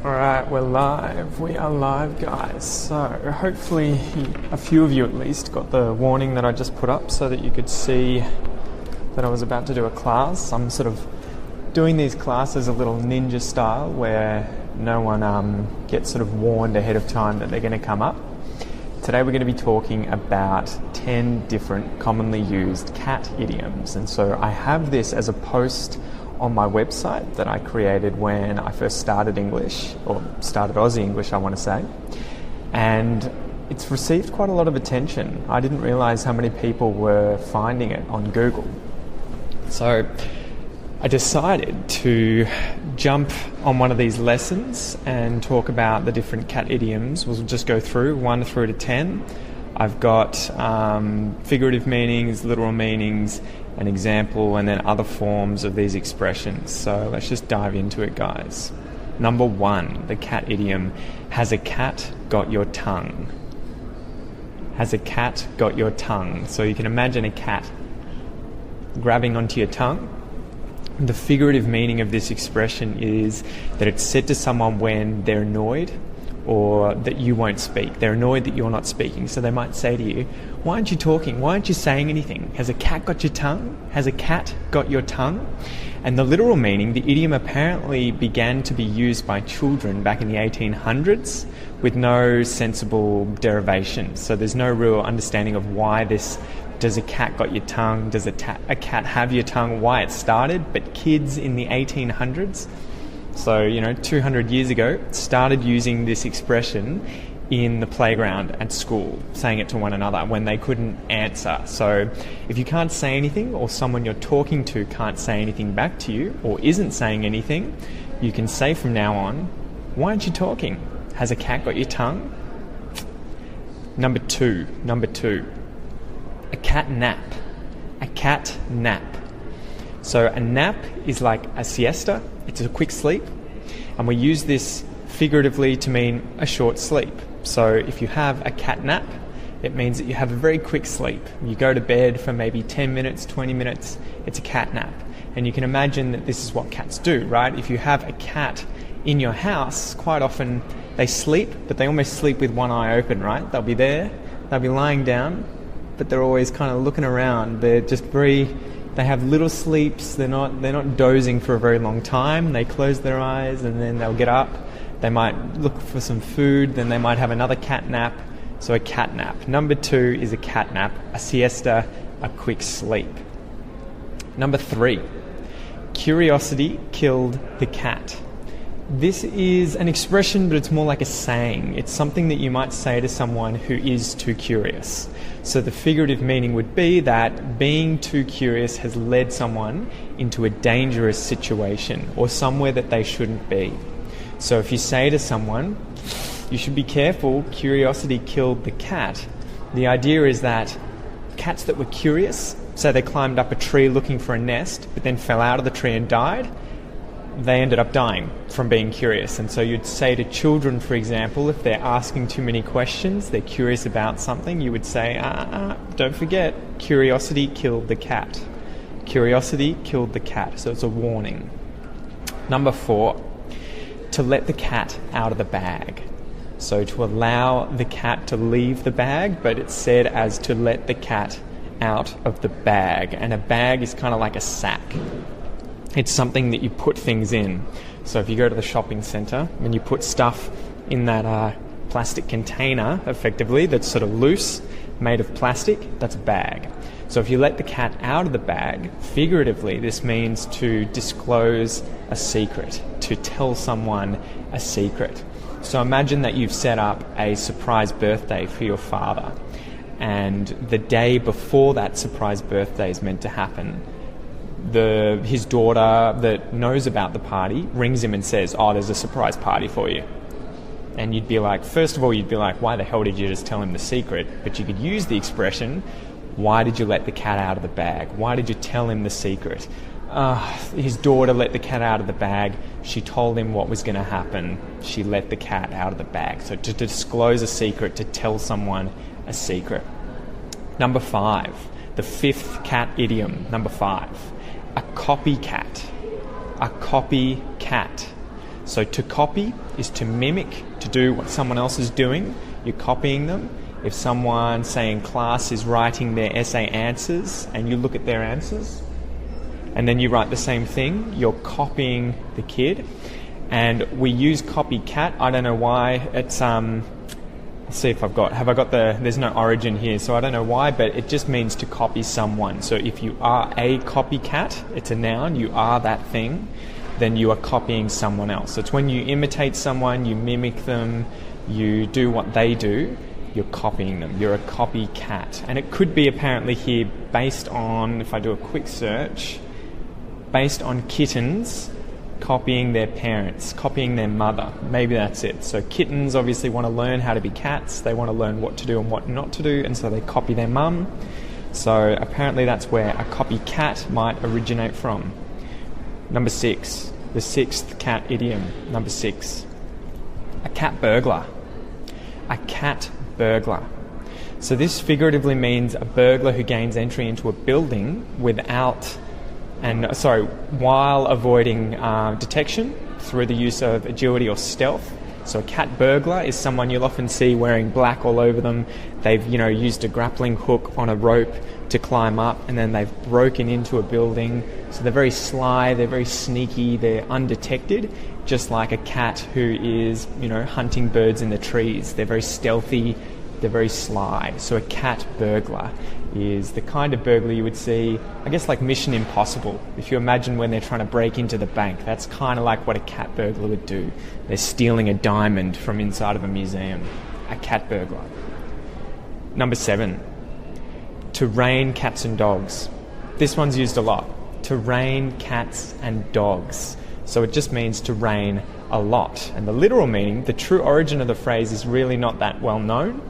Alright, we're live. We are live, guys. So, hopefully a few of you at least got the warning that I just put up so that you could see that I was about to do a class. I'm sort of doing these classes a little ninja style where no one gets sort of warned ahead of time that they're going to come up. Today we're going to be talking about 10 different commonly used cat idioms. And so I have this as a post on my website that I created when I first started English, or started Aussie English, I want to say. And it's received quite a lot of attention. I didn't realise how many people were finding it on Google. So I decided to jump on one of these lessons and talk about the different cat idioms. We'll just go through 1 through to 10. I've got figurative meanings, literal meanings, an example, and then other forms of these expressions. So let's just dive into it, guys. Number 1, the cat idiom, has a cat got your tongue? Has a cat got your tongue? So you can imagine a cat grabbing onto your tongue. The figurative meaning of this expression is that it's said to someone when they're annoyed or that you won't speak. They're annoyed that you're not speaking. So they might say to you, why aren't you talking? Why aren't you saying anything? Has a cat got your tongue? Has a cat got your tongue? And the literal meaning, the idiom apparently began to be used by children back in the 1800s with no sensible derivation. So there's no real understanding of why this, does a cat got your tongue? Does a cat have your tongue? Why it started? But kids in the 1800s, so 200 years ago, started using this expression in the playground at school, saying it to one another when they couldn't answer. So if you can't say anything, or someone you're talking to can't say anything back to you, or isn't saying anything, you can say from now on, why aren't you talking? Has a cat got your tongue? Number two, a cat nap. A cat nap. So a nap is like a siesta. It's a quick sleep. And we use this figuratively to mean a short sleep. So if you have a cat nap, it means that you have a very quick sleep. You go to bed for maybe 10 minutes, 20 minutes, it's a cat nap. And you can imagine that this is what cats do, right? If you have a cat in your house, quite often they sleep, but they almost sleep with one eye open, right? They'll be there, they'll be lying down, but they're always kind of looking around. They're just they have little sleeps. They're not dozing for a very long time. They close their eyes and then they'll get up. They might look for some food, then they might have another cat nap. So a cat nap. Number 2 is a cat nap, a siesta, a quick sleep. Number 3, curiosity killed the cat. This is an expression, but it's more like a saying. It's something that you might say to someone who is too curious. So the figurative meaning would be that being too curious has led someone into a dangerous situation or somewhere that they shouldn't be. So if you say to someone, you should be careful, curiosity killed the cat, the idea is that cats that were curious, say they climbed up a tree looking for a nest, but then fell out of the tree and died, they ended up dying from being curious. And so you'd say to children, for example, if they're asking too many questions, they're curious about something, you would say, don't forget, curiosity killed the cat. Curiosity killed the cat. So it's a warning. Number 4, to let the cat out of the bag. So to allow the cat to leave the bag, but it's said as to let the cat out of the bag. And a bag is kind of like a sack. It's something that you put things in. So if you go to the shopping centre and you put stuff in that plastic container, effectively, that's sort of loose, made of plastic, that's a bag. So if you let the cat out of the bag, figuratively, this means to disclose a secret, to tell someone a secret. So imagine that you've set up a surprise birthday for your father, and the day before that surprise birthday is meant to happen, his daughter that knows about the party rings him and says, there's a surprise party for you. And you'd be like, first of all, why the hell did you just tell him the secret? But you could use the expression, why did you let the cat out of the bag? Why did you tell him the secret? His daughter let the cat out of the bag. She told him what was going to happen. She let the cat out of the bag. So to disclose a secret, to tell someone a secret. Number 5, the 5th cat idiom. Number 5, a copycat. A copycat. So to copy is to mimic, to do what someone else is doing. You're copying them. If someone, say in class, is writing their essay answers and you look at their answers and then you write the same thing, you're copying the kid. And we use copycat. I don't know why. It's let's see if have I got there's no origin here, so I don't know why, but it just means to copy someone. So if you are a copycat, it's a noun, you are that thing, then you are copying someone else. So it's when you imitate someone, you mimic them, you do what they do, you're copying them. You're a copycat. And it could be apparently here based on, if I do a quick search, based on kittens copying their parents, copying their mother. Maybe that's it. So kittens obviously want to learn how to be cats. They want to learn what to do and what not to do, and so they copy their mum. So apparently that's where a copycat might originate from. Number 6, the 6th cat idiom. Number 6, a cat burglar. A cat burglar. So this figuratively means a burglar who gains entry into a building while avoiding detection through the use of agility or stealth. So a cat burglar is someone you'll often see wearing black all over them. They've, used a grappling hook on a rope to climb up, and then they've broken into a building. So they're very sly, they're very sneaky, they're undetected, just like a cat who is, hunting birds in the trees. They're very stealthy, they're very sly. So a cat burglar is the kind of burglar you would see, I guess, like Mission Impossible. If you imagine when they're trying to break into the bank, that's kind of like what a cat burglar would do. They're stealing a diamond from inside of a museum. A cat burglar. Number 7, to rain cats and dogs. This one's used a lot. To rain cats and dogs. So it just means to rain a lot. And the literal meaning, the true origin of the phrase is really not that well known.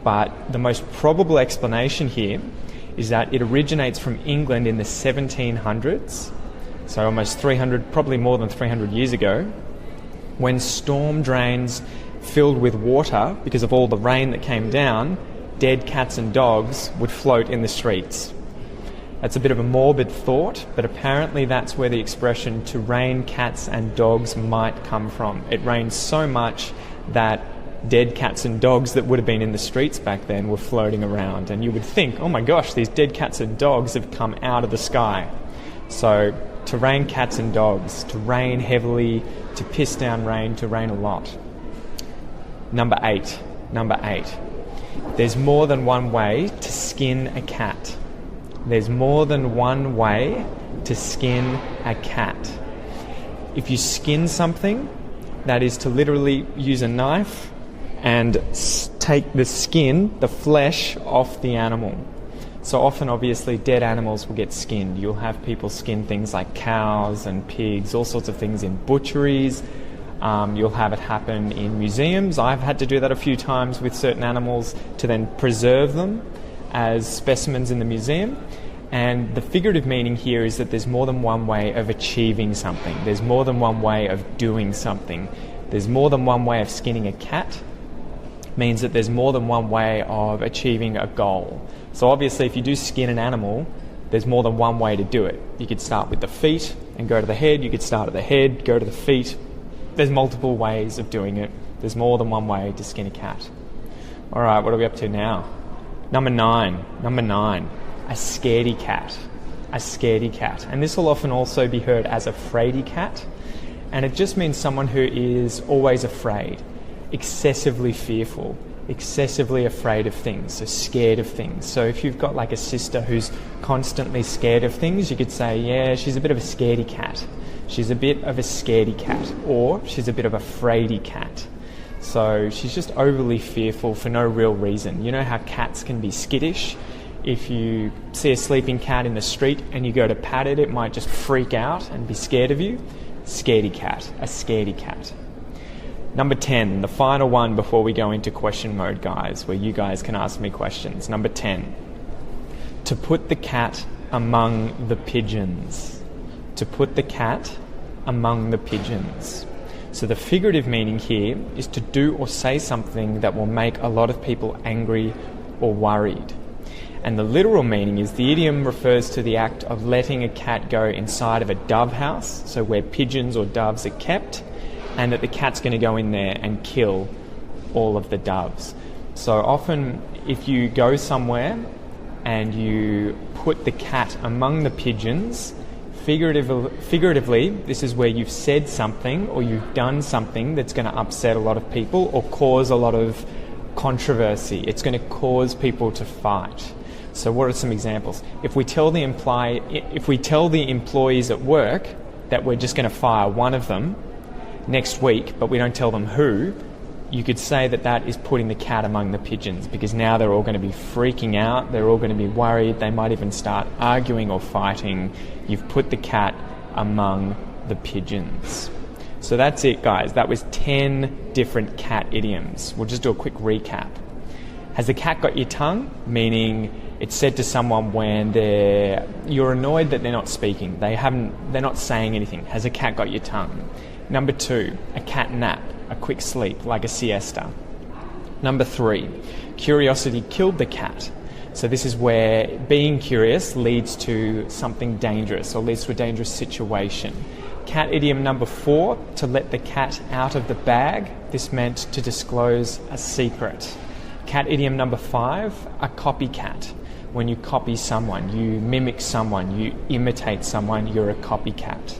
But the most probable explanation here is that it originates from England in the 1700s, so almost 300, probably more than 300 years ago, when storm drains filled with water because of all the rain that came down, dead cats and dogs would float in the streets. That's a bit of a morbid thought, but apparently that's where the expression to rain cats and dogs might come from. It rained so much that dead cats and dogs that would have been in the streets back then were floating around, and you would think, oh my gosh, these dead cats and dogs have come out of the sky. So to rain cats and dogs, to rain heavily, to piss down rain, to rain a lot. Number 8. There's more than one way to skin a cat. There's more than one way to skin a cat. If you skin something, that is to literally use a knife and take the skin, the flesh, off the animal. So often, obviously, dead animals will get skinned. You'll have people skin things like cows and pigs, all sorts of things in butcheries. You'll have it happen in museums. I've had to do that a few times with certain animals to then preserve them as specimens in the museum. And the figurative meaning here is that there's more than one way of achieving something. There's more than one way of doing something. There's more than one way of skinning a cat. Means that there's more than one way of achieving a goal. So obviously if you do skin an animal, there's more than one way to do it. You could start with the feet and go to the head. You could start at the head, go to the feet. There's multiple ways of doing it. There's more than one way to skin a cat. All right, what are we up to now? Number 9. A scaredy cat. A scaredy cat. And this will often also be heard as a fraidy cat. And it just means someone who is always afraid. Excessively fearful, excessively afraid of things, so scared of things. So if you've got like a sister who's constantly scared of things, you could say, yeah, she's a bit of a scaredy cat. She's a bit of a scaredy cat, or she's a bit of a fraidy cat. So she's just overly fearful for no real reason. You know how cats can be skittish? If you see a sleeping cat in the street and you go to pat it, it might just freak out and be scared of you. Scaredy cat, a scaredy cat. Number 10, the final one before we go into question mode, guys, where you guys can ask me questions. Number 10, to put the cat among the pigeons. To put the cat among the pigeons. So the figurative meaning here is to do or say something that will make a lot of people angry or worried. And the literal meaning is the idiom refers to the act of letting a cat go inside of a dove house, so where pigeons or doves are kept, and that the cat's going to go in there and kill all of the doves. So often if you go somewhere and you put the cat among the pigeons, figuratively, this is where you've said something or you've done something that's going to upset a lot of people or cause a lot of controversy. It's going to cause people to fight. So what are some examples? If we tell the employees at work that we're just going to fire one of them next week, but we don't tell them who, you could say that that is putting the cat among the pigeons, because now they're all going to be freaking out, they're all going to be worried, they might even start arguing or fighting. You've put the cat among the pigeons. So that's it, guys. That was 10 different cat idioms. We'll just do a quick recap. Has the cat got your tongue? Meaning it's said to someone when you're annoyed that they're not speaking. They're not saying anything. Has a cat got your tongue? Number 2, a cat nap, a quick sleep, like a siesta. Number 3, curiosity killed the cat. So this is where being curious leads to something dangerous or leads to a dangerous situation. Cat idiom number 4, to let the cat out of the bag. This meant to disclose a secret. Cat idiom number 5, a copycat. When you copy someone, you mimic someone, you imitate someone, you're a copycat.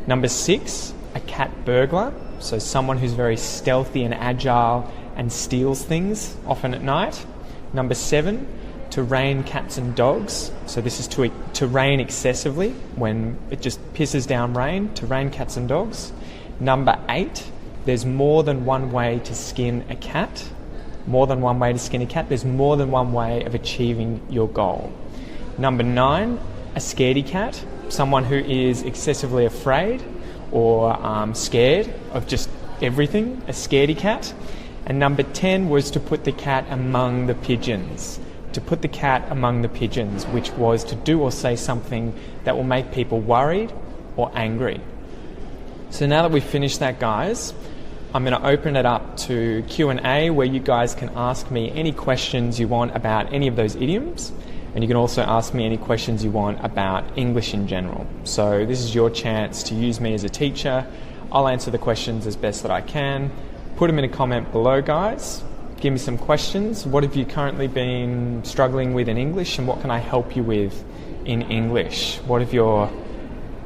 Number 6, a cat burglar. So someone who's very stealthy and agile and steals things, often at night. Number 7, to rain cats and dogs. So this is to rain excessively, when it just pisses down rain, to rain cats and dogs. Number 8, there's more than one way to skin a cat. More than one way to skin a cat. There's more than one way of achieving your goal. Number 9, a scaredy cat. Someone who is excessively afraid or scared of just everything, a scaredy cat. And number 10 was to put the cat among the pigeons. To put the cat among the pigeons, which was to do or say something that will make people worried or angry. So now that we've finished that, guys, I'm going to open it up to Q&A, where you guys can ask me any questions you want about any of those idioms, and you can also ask me any questions you want about English in general. So this is your chance to use me as a teacher. I'll answer the questions as best that I can. Put them in a comment below, guys. Give me some questions. What have you currently been struggling with in English, and what can I help you with in English? What have your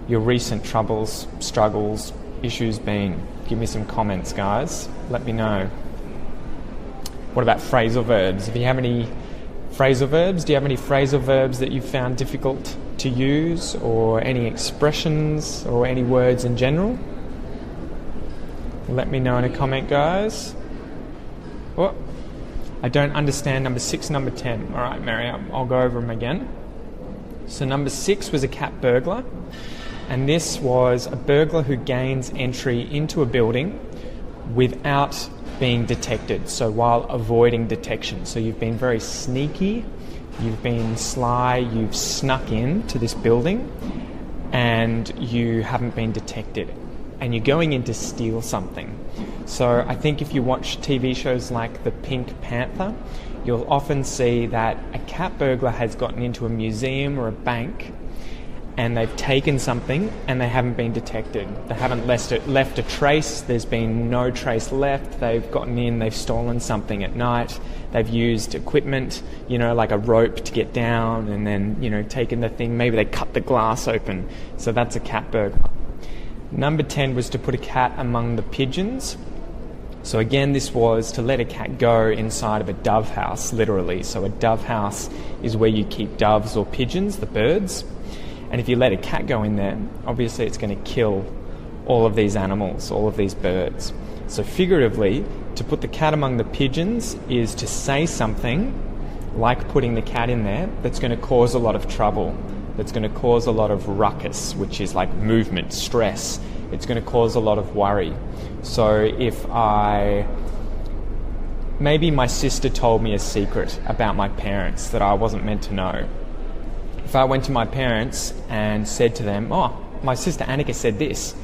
recent troubles, struggles, issues been? Give me some comments, guys. Let me know. What about phrasal verbs? If you have any phrasal verbs, do you have any phrasal verbs that you found difficult to use, or any expressions or any words in general? Let me know in a comment, guys. Oh, I don't understand number 6, number 10. All right, Mary, I'll go over them again. So number 6 was a cat burglar. And this was a burglar who gains entry into a building without being detected, so while avoiding detection. So you've been very sneaky, you've been sly, you've snuck in to this building and you haven't been detected. And you're going in to steal something. So I think if you watch TV shows like The Pink Panther, you'll often see that a cat burglar has gotten into a museum or a bank, and they've taken something and they haven't been detected. They haven't left a trace. There's been no trace left. They've gotten in, they've stolen something at night. They've used equipment, like a rope to get down, and then, taken the thing. Maybe they cut the glass open. So that's a cat burglar. Number 10 was to put a cat among the pigeons. So again, this was to let a cat go inside of a dove house, literally. So a dove house is where you keep doves or pigeons, the birds. And if you let a cat go in there, obviously it's going to kill all of these animals, all of these birds. So figuratively, to put the cat among the pigeons is to say something like putting the cat in there that's going to cause a lot of trouble, that's going to cause a lot of ruckus, which is like movement, stress. It's going to cause a lot of worry. So maybe my sister told me a secret about my parents that I wasn't meant to know. If I went to my parents and said to them, "Oh, my sister Annika said this,"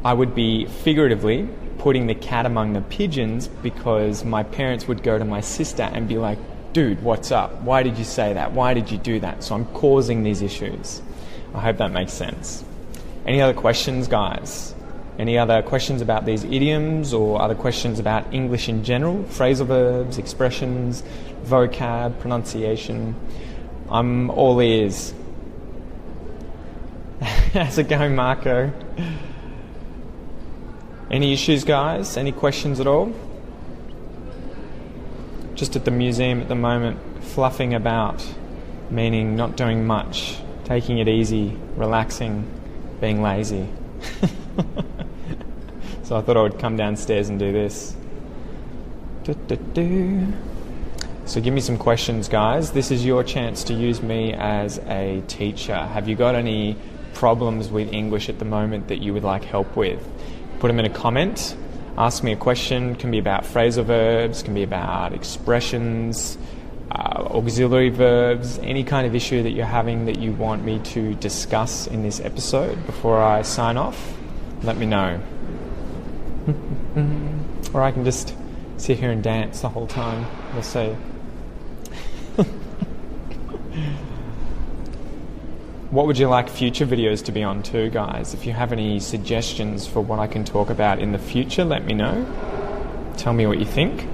I would be figuratively putting the cat among the pigeons, because my parents would go to my sister and be like, "Dude, what's up? Why did you say that? Why did you do that?" So I'm causing these issues. I hope that makes sense. Any other questions, guys? Any other questions about these idioms or other questions about English in general? Phrasal verbs, expressions, vocab, pronunciation. I'm all ears. How's it going, Marco? Any issues, guys? Any questions at all? Just at the museum at the moment, fluffing about, meaning not doing much, taking it easy, relaxing, being lazy. So I thought I would come downstairs and do this. So give me some questions, guys. This is your chance to use me as a teacher. Have you got any problems with English at the moment that you would like help with? Put them in a comment. Ask me a question. It can be about phrasal verbs, can be about expressions, auxiliary verbs, any kind of issue that you're having that you want me to discuss in this episode before I sign off. Let me know. Or I can just sit here and dance the whole time. We'll see. What would you like future videos to be on too, guys? If you have any suggestions for what I can talk about in the future, let me know. Tell me what you think.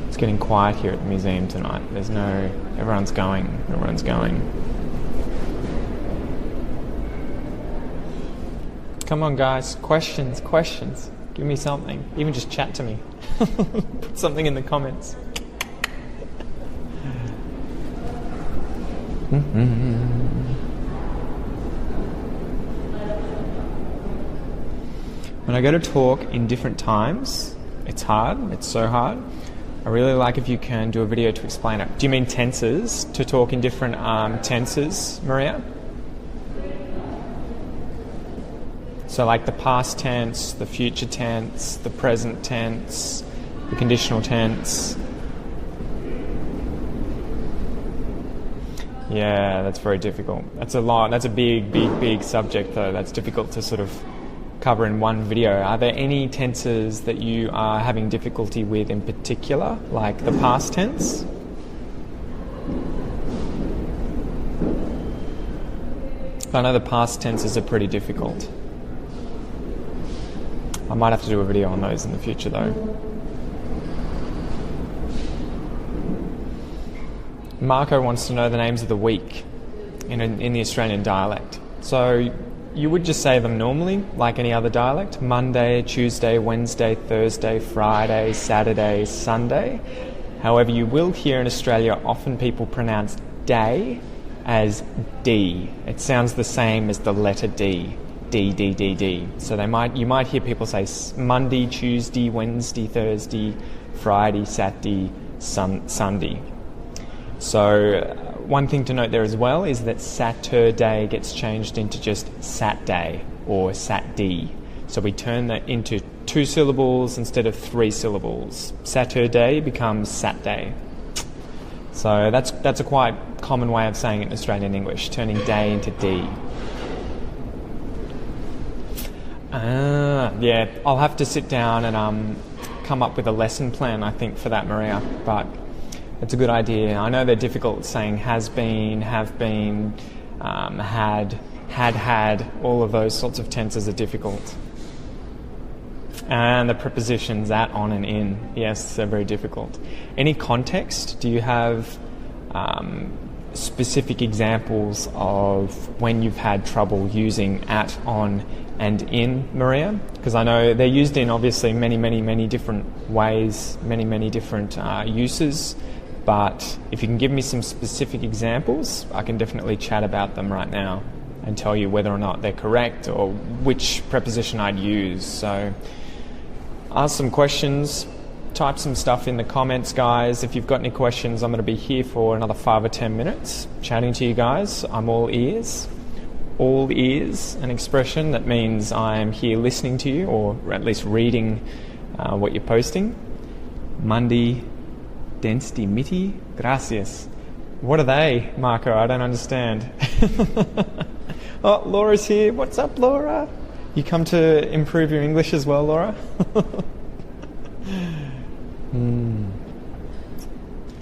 It's getting quiet here at the museum tonight. Everyone's going. Come on, guys. Questions. Give me something. Even just chat to me. Put something in the comments. When I go to talk in different times, it's hard. It's so hard. I really like if you can do a video to explain it. Do you mean tenses? To talk in different tenses, Maria? So like the past tense, the future tense, the present tense, the conditional tense. Yeah, that's very difficult. That's a lot. That's a big subject, though. That's difficult to sort of cover in one video. Are there any tenses that you are having difficulty with in particular, like the past tense? I know the past tenses are pretty difficult. I might have to do a video on those in the future, though. Marco wants to know the names of the week in the Australian dialect. So you would just say them normally, like any other dialect. Monday, Tuesday, Wednesday, Thursday, Friday, Saturday, Sunday. However, you will hear in Australia often people pronounce day as D. It sounds the same as the letter D. D, D, D, D. So you might hear people say Monday, Tuesday, Wednesday, Thursday, Friday, Saturday, Sunday. So one thing to note there as well is that Saturday gets changed into just Satday or Satd. So we turn that into 2 syllables instead of 3 syllables. Saturday becomes Satday. So that's a quite common way of saying it in Australian English, turning day into D. Yeah, I'll have to sit down and come up with a lesson plan, I think, for that, Maria. But it's a good idea. I know they're difficult saying has been, have been, had, all of those sorts of tenses are difficult. And the prepositions at, on and in, yes, they're very difficult. Any context? Do you have specific examples of when you've had trouble using at, on and in, Maria? Because I know they're used in obviously many different ways, many different uses. But if you can give me some specific examples, I can definitely chat about them right now and tell you whether or not they're correct or which preposition I'd use. So ask some questions, type some stuff in the comments, guys. If you've got any questions, I'm going to be here for another 5 or 10 minutes chatting to you guys. I'm all ears. All ears, an expression that means I'm here listening to you, or at least reading what you're posting. Monday, density, miti, gracias. What are they, Marco? I don't understand. Oh, Laura's here. What's up, Laura? You come to improve your English as well, Laura?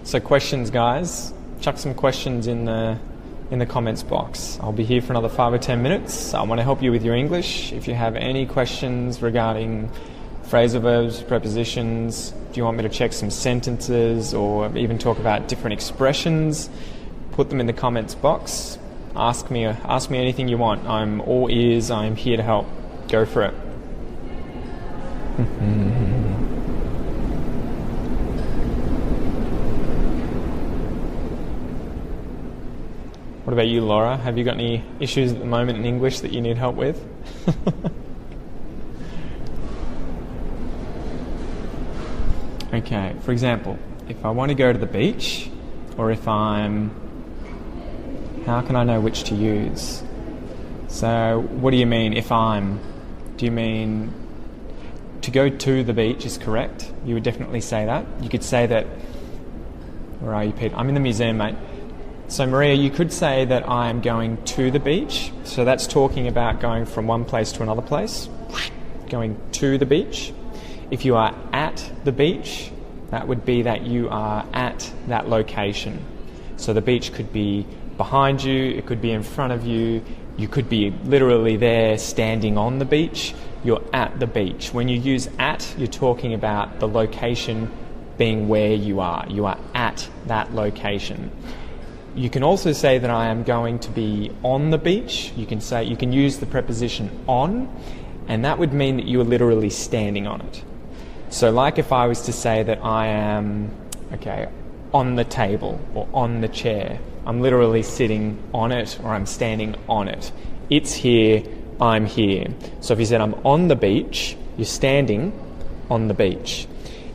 So questions, guys. Chuck some questions in the in the comments box. I'll be here for another 5 or 10 minutes. I want to help you with your English. If you have any questions regarding phrasal verbs, prepositions, do you want me to check some sentences or even talk about different expressions, put them in the comments box. Ask me anything you want. I'm all ears. I'm here to help. Go for it. What about you, Laura? Have you got any issues at the moment in English that you need help with? Okay, for example, if I want to go to the beach, or if I'm... How can I know which to use? So, what do you mean if I'm? Do you mean to go to the beach is correct? You would definitely say that. You could say that... Where are you, Pete? I'm in the museum, mate. So, Maria, you could say that I'm going to the beach. So that's talking about going from one place to another place. Going to the beach. If you are at the beach, that would be that you are at that location. So the beach could be behind you, it could be in front of you, you could be literally there standing on the beach. You're at the beach. When you use at, you're talking about the location being where you are. You are at that location. You can also say that I am going to be on the beach. You can use the preposition on, and that would mean that you are literally standing on it. So like if I was to say that I am, on the table or on the chair, I'm literally sitting on it or I'm standing on it. It's here, I'm here. So if you said I'm on the beach, you're standing on the beach.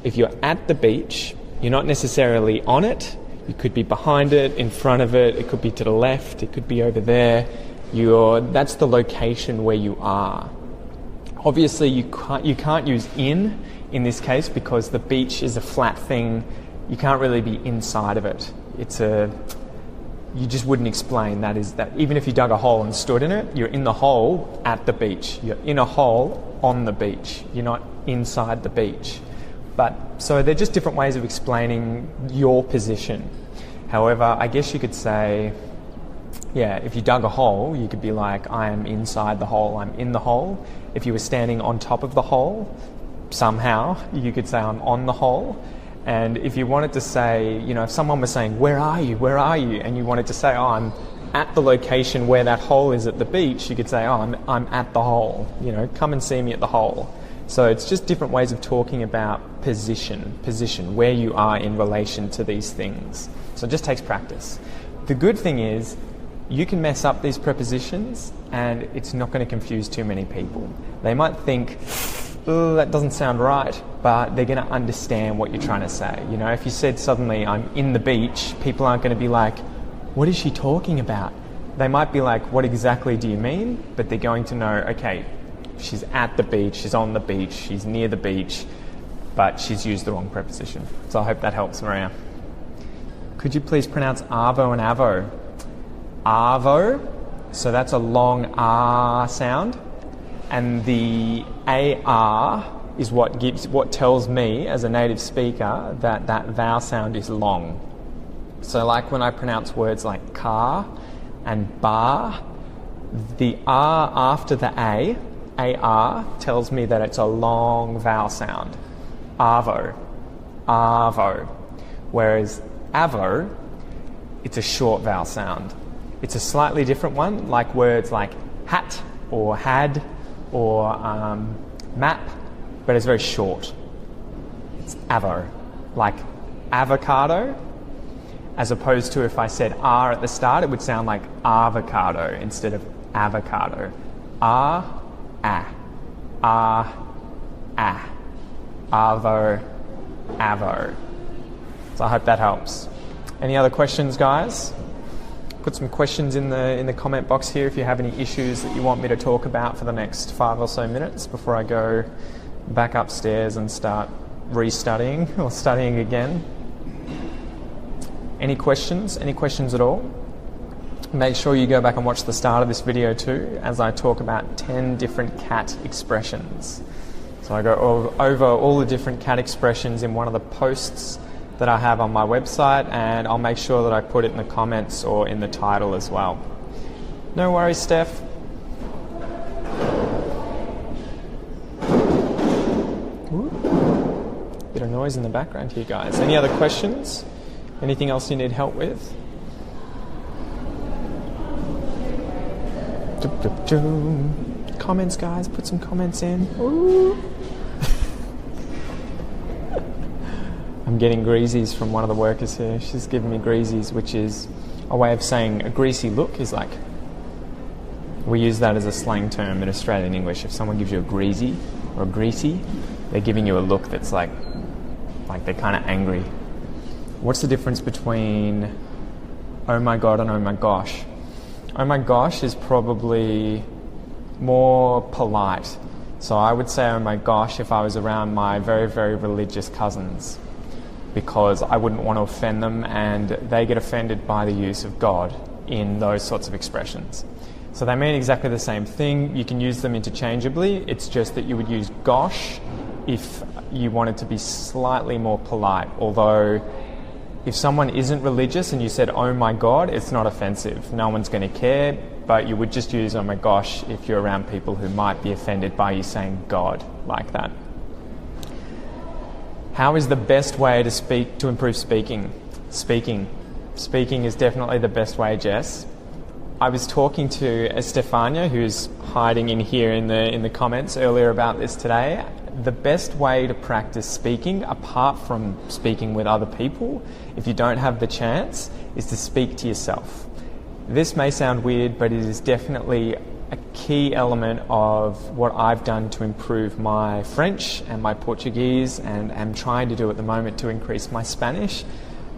If you're at the beach, you're not necessarily on it. You could be behind it, in front of it, it could be to the left, it could be over there. That's the location where you are. Obviously, you can't use in this case because the beach is a flat thing. You can't really be inside of it. You just wouldn't explain that even if you dug a hole and stood in it, you're in the hole at the beach. You're in a hole on the beach. You're not inside the beach. So they're just different ways of explaining your position. However, I guess you could say, if you dug a hole, you could be like, I am inside the hole, I'm in the hole. If you were standing on top of the hole, somehow, you could say I'm on the hole. And if you wanted to say, if someone was saying, where are you? And you wanted to say, I'm at the location where that hole is at the beach, you could say, I'm at the hole. Come and see me at the hole. So it's just different ways of talking about position, where you are in relation to these things. So it just takes practice. The good thing is, you can mess up these prepositions and it's not going to confuse too many people. They might think, that doesn't sound right, but they're going to understand what you're trying to say. If you said suddenly, I'm in the beach, people aren't going to be like, what is she talking about? They might be like, what exactly do you mean? But they're going to know, okay, she's at the beach, she's on the beach, she's near the beach, but she's used the wrong preposition. So I hope that helps, Maria. Could you please pronounce arvo and avo? Arvo, so that's a long R sound, and the AR is what tells me as a native speaker that vowel sound is long. So like when I pronounce words like car and bar, the R after the AR tells me that it's a long vowel sound. Arvo, arvo. Whereas avo, it's a short vowel sound. It's a slightly different one, like words like hat or had or map, but it's very short. It's avo, like avocado, as opposed to if I said R at the start, it would sound like avocado instead of avocado. R, ah, avo, avo. So I hope that helps. Any other questions, guys? Put some questions in the comment box here if you have any issues that you want me to talk about for the next 5 or so minutes before I go back upstairs and start restudying or studying again. Any questions? Any questions at all? Make sure you go back and watch the start of this video too, as I talk about 10 different cat expressions. So I go over all the different cat expressions in one of the posts that I have on my website, and I'll make sure that I put it in the comments or in the title as well. No worries, Steph. Ooh. Bit of noise in the background here, guys. Any other questions? Anything else you need help with? Comments, guys. Put some comments in. Ooh. I'm getting greasies from one of the workers here. She's giving me greasies, which is a way of saying a greasy look is like, we use that as a slang term in Australian English. If someone gives you a greasy or a greasy, they're giving you a look that's like they're kind of angry. What's the difference between oh my god and oh my gosh? Oh my gosh is probably more polite. So I would say oh my gosh if I was around my very, very religious cousins, because I wouldn't want to offend them, and they get offended by the use of God in those sorts of expressions. So they mean exactly the same thing. You can use them interchangeably. It's just that you would use gosh if you wanted to be slightly more polite. Although if someone isn't religious and you said oh my god, it's not offensive. No one's going to care, but you would just use oh my gosh if you're around people who might be offended by you saying God like that. How is the best way to improve speaking? Speaking is definitely the best way, Jess. I was talking to Estefania, who's hiding in here in the comments earlier about this today. The best way to practice speaking, apart from speaking with other people, if you don't have the chance, is to speak to yourself. This may sound weird, but it is definitely a key element of what I've done to improve my French and my Portuguese, and am trying to do at the moment to increase my Spanish,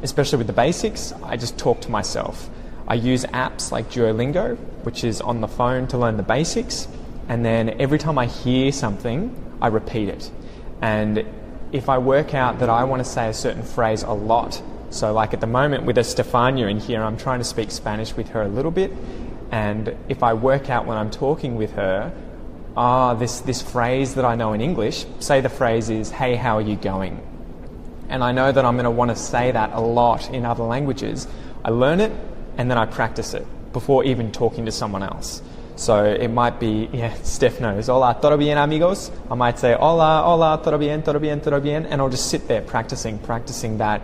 especially with the basics. I just talk to myself. I use apps like Duolingo, which is on the phone, to learn the basics, and then every time I hear something, I repeat it. And if I work out that I want to say a certain phrase a lot, so like at the moment with Estefania in here, I'm trying to speak Spanish with her a little bit, and if I work out when I'm talking with her, this phrase that I know in English, say the phrase is, hey, how are you going? And I know that I'm going to want to say that a lot in other languages. I learn it, and then I practice it before even talking to someone else. So it might be, Steph knows, hola, todo bien, amigos? I might say, hola, hola, todo bien, todo bien, todo bien, and I'll just sit there practicing that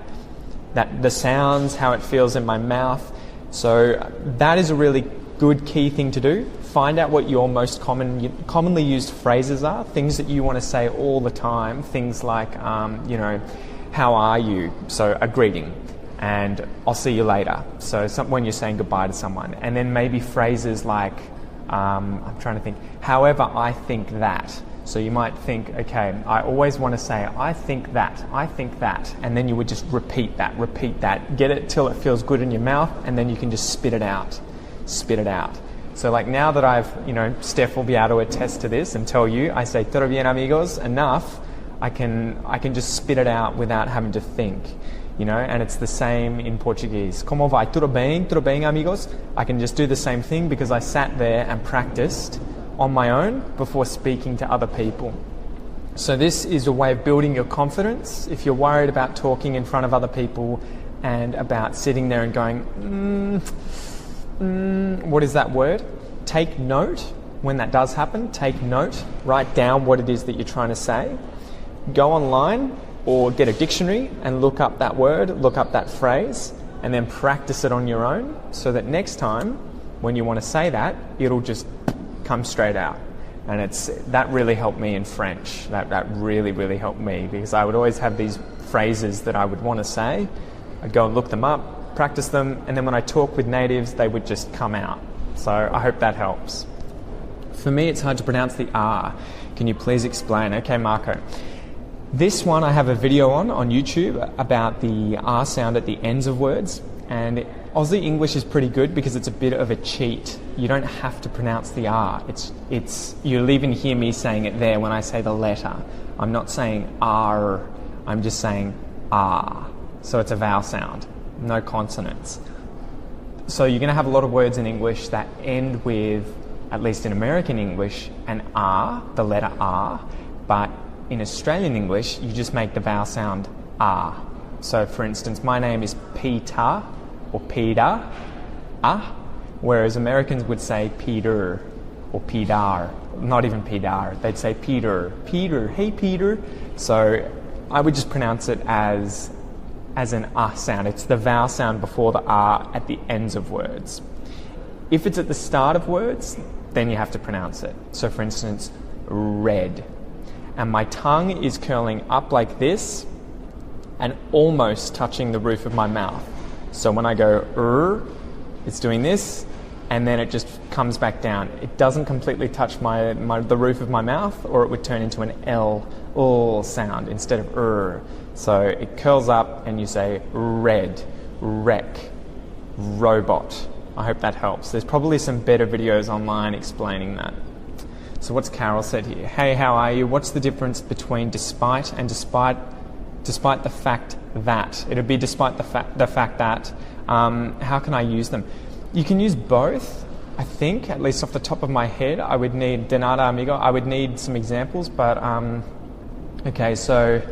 the sounds, how it feels in my mouth. So that is a really good key thing to do. Find out what your most commonly used phrases are, things that you want to say all the time, things like, how are you? So a greeting. And I'll see you later. So when you're saying goodbye to someone. And then maybe phrases like, I'm trying to think, however I think that. So you might think, okay, I always want to say, I think that. And then you would just repeat that. Get it till it feels good in your mouth, and then you can just spit it out. So like now that I've, Steph will be able to attest to this and tell you, I say, todo bien, amigos, enough, I can just spit it out without having to think. And it's the same in Portuguese. Como vai? Tudo bem, amigos? I can just do the same thing because I sat there and practiced on my own before speaking to other people. So this is a way of building your confidence. If you're worried about talking in front of other people and about sitting there and going, what is that word? Take note when that does happen. Take note. Write down what it is that you're trying to say. Go online or get a dictionary and look up that word, look up that phrase, and then practice it on your own so that next time when you want to say that, it'll just come straight out. And that really helped me in French. That really, really helped me, because I would always have these phrases that I would want to say. I'd go and look them up, practice them, and then when I talk with natives, they would just come out. So I hope that helps. For me, it's hard to pronounce the R. Can you please explain? Okay, Marco. This one I have a video on YouTube about the R sound at the ends of words, and Aussie English is pretty good because it's a bit of a cheat. You don't have to pronounce the R. You'll even hear me saying it there when I say the letter. I'm not saying R, I'm just saying R. So it's a vowel sound, no consonants. So you're going to have a lot of words in English that end with, at least in American English, an R, the letter R, but in Australian English, you just make the vowel sound R. So for instance, my name is Peter or Peter, whereas Americans would say Peter or Peter, not even Peter, they'd say Peter, hey Peter. So I would just pronounce it as an sound. It's the vowel sound before the at the ends of words. If it's at the start of words, then you have to pronounce it. So for instance, red. And my tongue is curling up like this and almost touching the roof of my mouth. So when I go it's doing this, and then it just comes back down. It doesn't completely touch the roof of my mouth, or it would turn into an L sound instead of So it curls up and you say red, wreck, robot. I hope that helps. There's probably some better videos online explaining that. So what's Carol said here? Hey, how are you? What's the difference between despite and despite the fact that? It'd be despite the fact that. How can I use them? You can use both, I think, at least off the top of my head. I would need, de nada amigo, I would need some examples, but, okay, so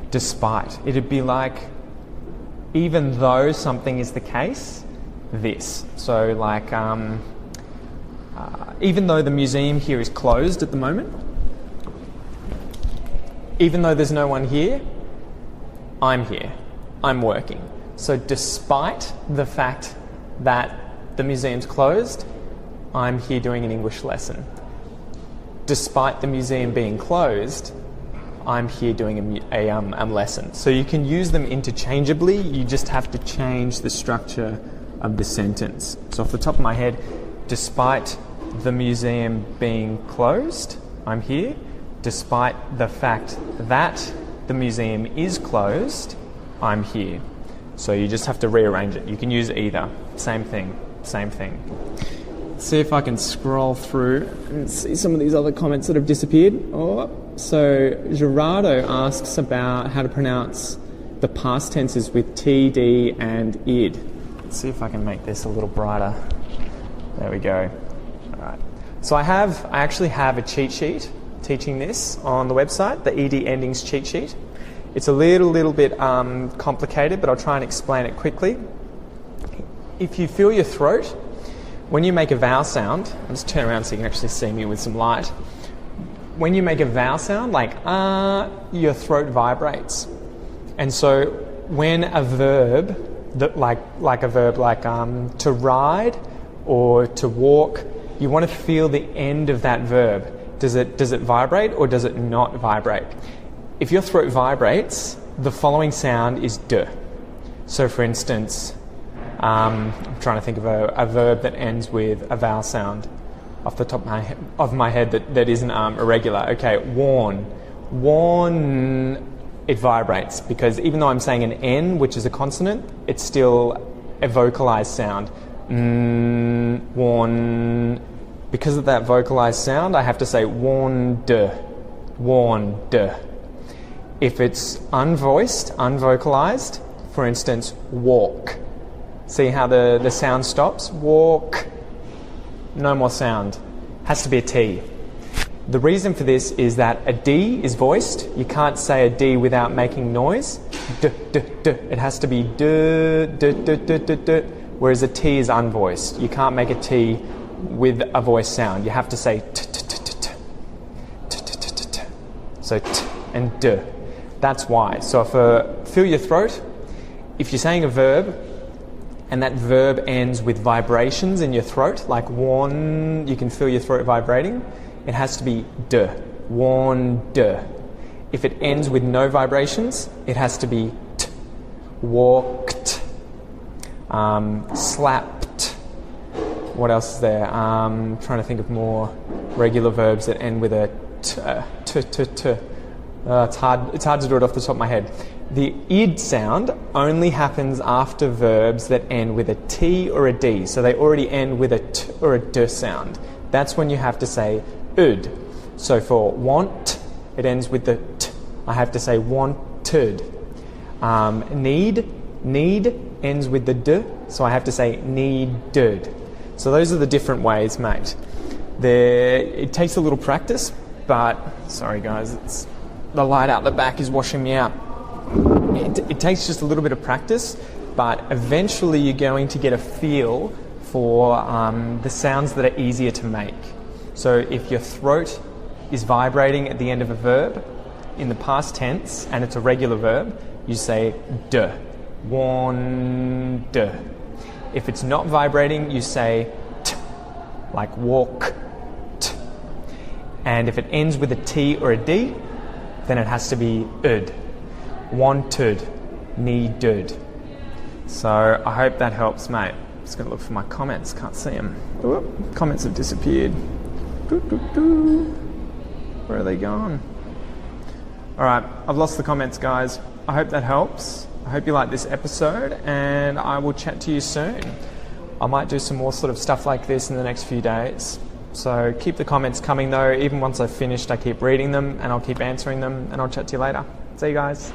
despite. It'd be like, even though something is the case, this. So like, even though the museum here is closed at the moment, even though there's no one here, I'm here. I'm working. So despite the fact that the museum's closed, I'm here doing an English lesson. Despite the museum being closed, I'm here doing a lesson. So you can use them interchangeably, you just have to change the structure of the sentence. So off the top of my head, despite the museum being closed, I'm here. Despite the fact that the museum is closed, I'm here. So you just have to rearrange it. You can use either. Same thing. Let's see if I can scroll through and see some of these other comments that have disappeared. So Gerardo asks about how to pronounce the past tenses with TD and id. Let's see if I can make this a little brighter. There we go. All right. So I actually have a cheat sheet teaching this on the website, the ED endings cheat sheet. It's a little bit complicated, but I'll try and explain it quickly. If you feel your throat, when you make a vowel sound, I'll just turn around so you can actually see me with some light. When you make a vowel sound, like your throat vibrates. And so when a verb, like to ride or to walk, you want to feel the end of that verb. Does it vibrate or does it not vibrate? If your throat vibrates, the following sound is d. So for instance, I'm trying to think of a verb that ends with a vowel sound off the top of my head that isn't irregular. Okay, warn. Warn, it vibrates because even though I'm saying an N, which is a consonant, it's still a vocalized sound. Warn. Because of that vocalized sound, I have to say warned. Warned. If it's unvoiced, unvocalized, for instance, walk. See how the sound stops? Walk. No more sound. Has to be a T. The reason for this is that a D is voiced. You can't say a D without making noise. D, d, d. It has to be d, d, d, d, d, d. Whereas a T is unvoiced. You can't make a T with a voiced sound. You have to say t, t, t, t, t, t, t, t, t, t. So t and d. That's why. So feel your throat. If you're saying a verb and that verb ends with vibrations in your throat, like warn, you can feel your throat vibrating, it has to be d. Warned. If it ends with no vibrations, it has to be t. Walked. Slapped. What else is there? Trying to think of more regular verbs that end with a t. It's hard to do it off the top of my head. The id sound only happens after verbs that end with a T or a D. So they already end with a T or a D sound. That's when you have to say ud. So for want, it ends with the T. I have to say wanted. Need ends with the D. So I have to say needed. So those are the different ways, mate. It takes a little practice, but sorry guys, the light out the back is washing me out. It takes just a little bit of practice, but eventually you're going to get a feel for the sounds that are easier to make. So if your throat is vibrating at the end of a verb in the past tense and it's a regular verb, you say d, wander. If it's not vibrating, you say t, like walk, t. And if it ends with a T or a D, then it has to be ud, wanted, needed. So I hope that helps, mate. Just going to look for my comments, can't see them. Whoop, comments have disappeared. Where are they gone? Alright, I've lost the comments, guys. I hope that helps. I hope you like this episode, and I will chat to you soon. I might do some more sort of stuff like this in the next few days. So keep the comments coming though. Even once I've finished, I keep reading them and I'll keep answering them, and I'll chat to you later. See you guys.